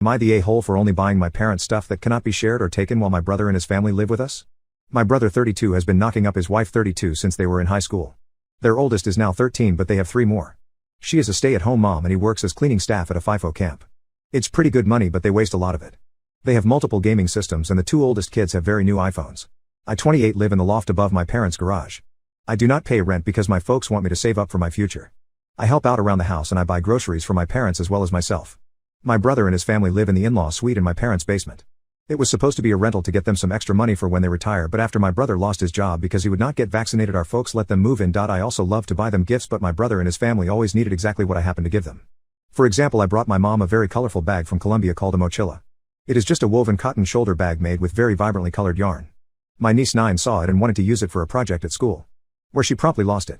Am I the a-hole for only buying my parents stuff that cannot be shared or taken while my brother and his family live with us? My brother 32 has been knocking up his wife 32 since they were in high school. Their oldest is now 13 but they have 3 more. She is a stay-at-home mom and he works as cleaning staff at a FIFO camp. It's pretty good money but they waste a lot of it. They have multiple gaming systems and the 2 oldest kids have very new iPhones. I 28 live in the loft above my parents' garage. I do not pay rent because my folks want me to save up for my future. I help out around the house and I buy groceries for my parents as well as myself. My brother and his family live in the in-law suite in my parents' basement. It was supposed to be a rental to get them some extra money for when they retire, but after my brother lost his job because he would not get vaccinated, our folks let them move in. I also love to buy them gifts, but my brother and his family always needed exactly what I happened to give them. For example, I brought my mom a very colorful bag from Colombia called a mochila. It is just a woven cotton shoulder bag made with very vibrantly colored yarn. My niece 9 saw it and wanted to use it for a project at school, where she promptly lost it.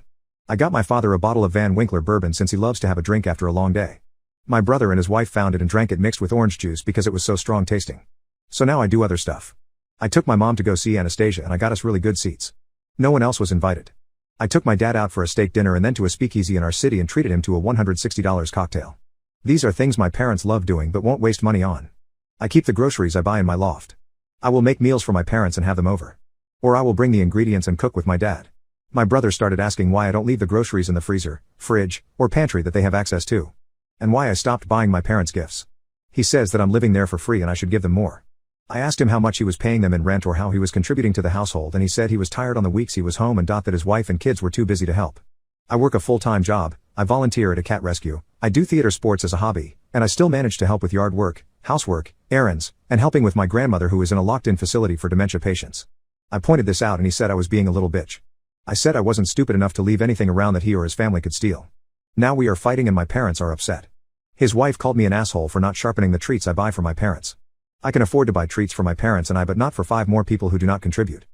I got my father a bottle of Van Winkler bourbon since he loves to have a drink after a long day. My brother and his wife found it and drank it mixed with orange juice because it was so strong tasting. So now I do other stuff. I took my mom to go see Anastasia and I got us really good seats. No one else was invited. I took my dad out for a steak dinner and then to a speakeasy in our city and treated him to a $160 cocktail. These are things my parents love doing but won't waste money on. I keep the groceries I buy in my loft. I will make meals for my parents and have them over. Or I will bring the ingredients and cook with my dad. My brother started asking why I don't leave the groceries in the freezer, fridge, or pantry that they have access to. And why I stopped buying my parents gifts. He says that I'm living there for free and I should give them more. I asked him how much he was paying them in rent or how he was contributing to the household, and he said he was tired on the weeks he was home and that his wife and kids were too busy to help. I work a full-time job, I volunteer at a cat rescue, I do theater sports as a hobby, and I still manage to help with yard work, housework, errands, and helping with my grandmother who is in a locked-in facility for dementia patients. I pointed this out and he said I was being a little bitch. I said I wasn't stupid enough to leave anything around that he or his family could steal. Now we are fighting and my parents are upset. His wife called me an asshole for not sharpening the treats I buy for my parents. I can afford to buy treats for my parents and but not for 5 more people who do not contribute.